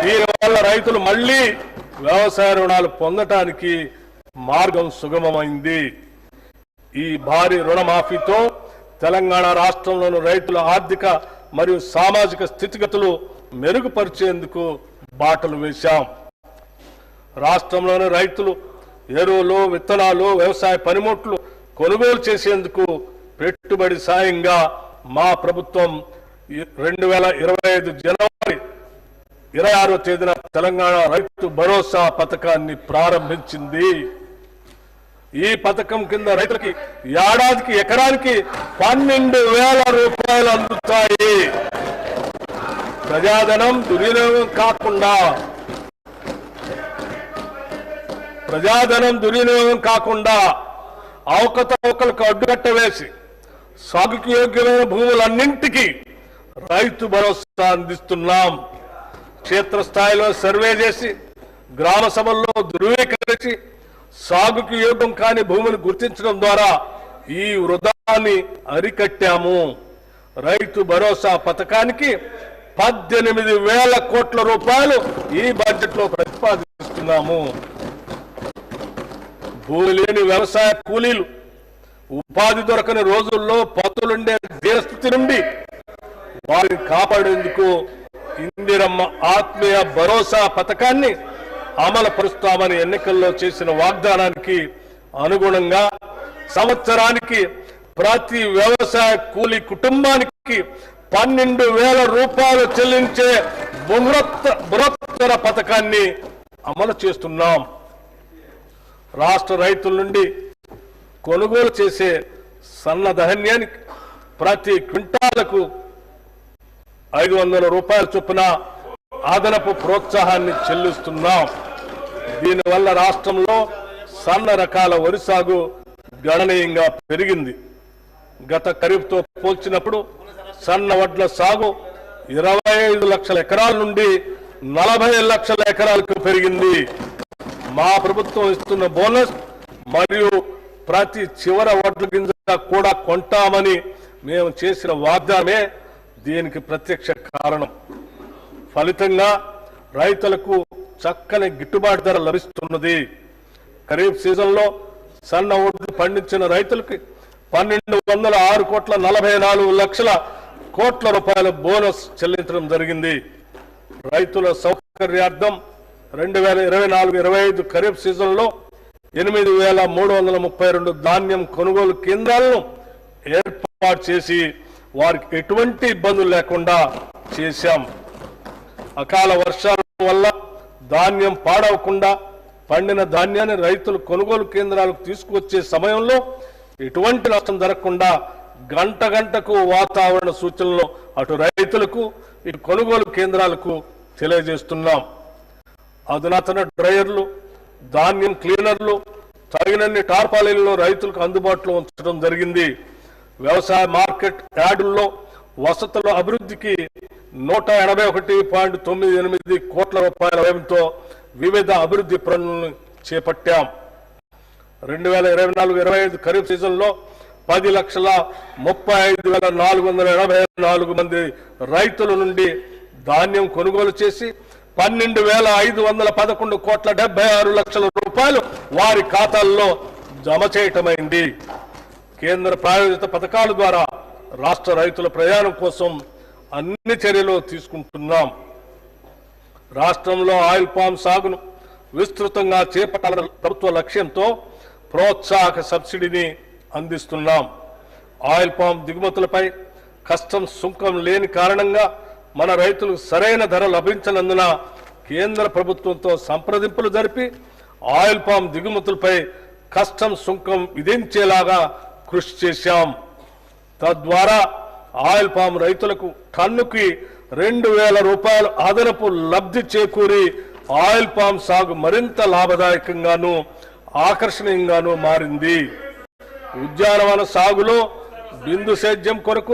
దీనివల్ల రైతులు మళ్లీ వ్యవసాయ రుణాలు పొందటానికి మార్గం సుగమమైంది. ఈ భారీ రుణమాఫీతో తెలంగాణ రాష్ట్రంలోని రైతుల ఆర్థిక మరియు సామాజిక స్థితిగతులు మెరుగుపరిచేందుకు బాటలు వేశాం. రాష్ట్రంలోని రైతులు ఎరువులు, విత్తనాలు, వ్యవసాయ పనిముట్లు కొనుగోలు చేసేందుకు పెట్టుబడి సాయంగా మా ప్రభుత్వం 2025 జనవరి 26వ తేదీన తెలంగాణ రైతు భరోసా పథకాన్ని ప్రారంభించింది. ఈ పథకం కింద రైతులకి ఏడాదికి ఎకరానికి 12,000 రూపాయలు అందుతాయి. ప్రజాధనం దుర్వినియోగం కాకుండా అవకతవకలకు అడ్డుకట్ట వేసి సాగుకు యోగ్యమైన భూములన్నింటికీ రైతు భరోసా అందిస్తున్నాం. క్షేత్రస్థాయిలో సర్వే చేసి గ్రామ సభల్లో ధృవీకరించి సాగుకు యోగ్యం కాని భూమిని గుర్తించడం ద్వారా ఈ వృధాన్ని అరికట్టాము. రైతు భరోసా పథకానికి 18,000 కోట్ల రూపాయలు ఈ బడ్జెట్ లో ప్రతిపాదిస్తున్నాము. భూమి లేని వ్యవసాయ కూలీలు ఉపాధి దొరకని రోజుల్లో పతులుండే దీనస్థితి నుండి వారిని కాపాడేందుకు ఇందిరమ్మ ఆత్మీయ భరోసా పథకాన్ని అమలు పరుస్తామని ఎన్నికల్లో చేసిన వాగ్దానానికి అనుగుణంగా సంవత్సరానికి ప్రతి వ్యవసాయ కూలీ కుటుంబానికి 12,000 రూపాయలు చెల్లించే బృహత్తర పథకాన్ని అమలు చేస్తున్నాం. రాష్ట్ర రైతుల నుండి కొనుగోలు చేసే సన్న ధాన్యానికి ప్రతి క్వింటాలకు 500 రూపాయల చొప్పున అదనపు ప్రోత్సాహాన్ని చెల్లిస్తున్నాం. దీనివల్ల రాష్ట్రంలో సన్న రకాల వరి సాగు గణనీయంగా పెరిగింది. గత ఖరీఫ్తో పోల్చినప్పుడు సన్న వడ్ల సాగు 25 లక్షల ఎకరాల నుండి 40 లక్షల ఎకరాలకు పెరిగింది. మా ప్రభుత్వం ఇస్తున్న బోనస్ మరియు ప్రతి చివర వడ్ల గింజ కూడా కొంటామని మేము చేసిన వాగ్దానమే దీనికి ప్రత్యక్ష కారణం. ఫలితంగా రైతులకు చక్కని గిట్టుబాటు ధర లభిస్తున్నది. ఖరీఫ్ సీజన్లో సన్న వడ్లు పండించిన రైతులకి 1,206,44 కోట్ల రూపాయల బోనస్ చెల్లించడం జరిగింది. రైతుల సౌకర్యార్థం 2024-25 ఖరీఫ్ సీజన్లో 8,332 ధాన్యం కొనుగోలు కేంద్రాలను ఏర్పాటు చేసి వారికి ఎటువంటి ఇబ్బందులు లేకుండా చేశాం. అకాల వర్షాల వల్ల ధాన్యం పాడవకుండా పండిన ధాన్యాన్ని రైతులు కొనుగోలు కేంద్రాలకు తీసుకువచ్చే సమయంలో ఎటువంటి నష్టం జరగకుండా గంటకు వాతావరణ సూచనలు అటు రైతులకు ఇటు కొనుగోలు కేంద్రాలకు తెలియజేస్తున్నాం. అధునాతన డ్రైయర్లు, ధాన్యం క్లీనర్లు, తగినన్ని టార్పాలిన్లు రైతులకు అందుబాటులో ఉంచడం జరిగింది. వ్యవసాయ మార్కెట్ యార్డుల్లో వసతుల అభివృద్ధికి 181.98 కోట్ల రూపాయల వ్యయంతో వివిధ అభివృద్ధి పనులను చేపట్టాం. 2024-25 ఖరీఫ్ సీజన్లో 10,35,484 మంది రైతుల నుండి ధాన్యం కొనుగోలు చేసి 12,511 కోట్ల 76 లక్షల రూపాయలు వారి ఖాతాల్లో జమ చేయటమైంది. కేంద్ర ప్రాయోజిత పథకాల ద్వారా రాష్ట్ర రైతుల ప్రయాణం కోసం అన్ని చర్యలు తీసుకుంటున్నాం. రాష్ట్రంలో ఆయిల్ పామ్ సాగును విస్తృతంగా చేపట్టాలన్న ప్రభుత్వ లక్ష్యంతో ప్రోత్సాహక సబ్సిడీని అందిస్తున్నాం. ఆయిల్ పామ్ దిగుమతులపై కస్టమ్స్ సుంకం లేని కారణంగా మన రైతులకు సరైన ధర లభించనందున కేంద్ర ప్రభుత్వంతో సంప్రదింపులు జరిపి ఆయిల్ పామ్ దిగుమతులపై కస్టమ్స్ సుంకం విధించేలాగా కృషి చేశాం. తద్వారా ఆయిల్ పామ్ రైతులకు టన్నుకి 2,000 రూపాయలు అదనపు లబ్ధి చేకూరి ఆయిల్ పామ్ సాగు మరింత లాభదాయకంగాను ఆకర్షణీయంగాను మారింది. ఉద్యానవన సాగులో బిందు సేద్యం కొరకు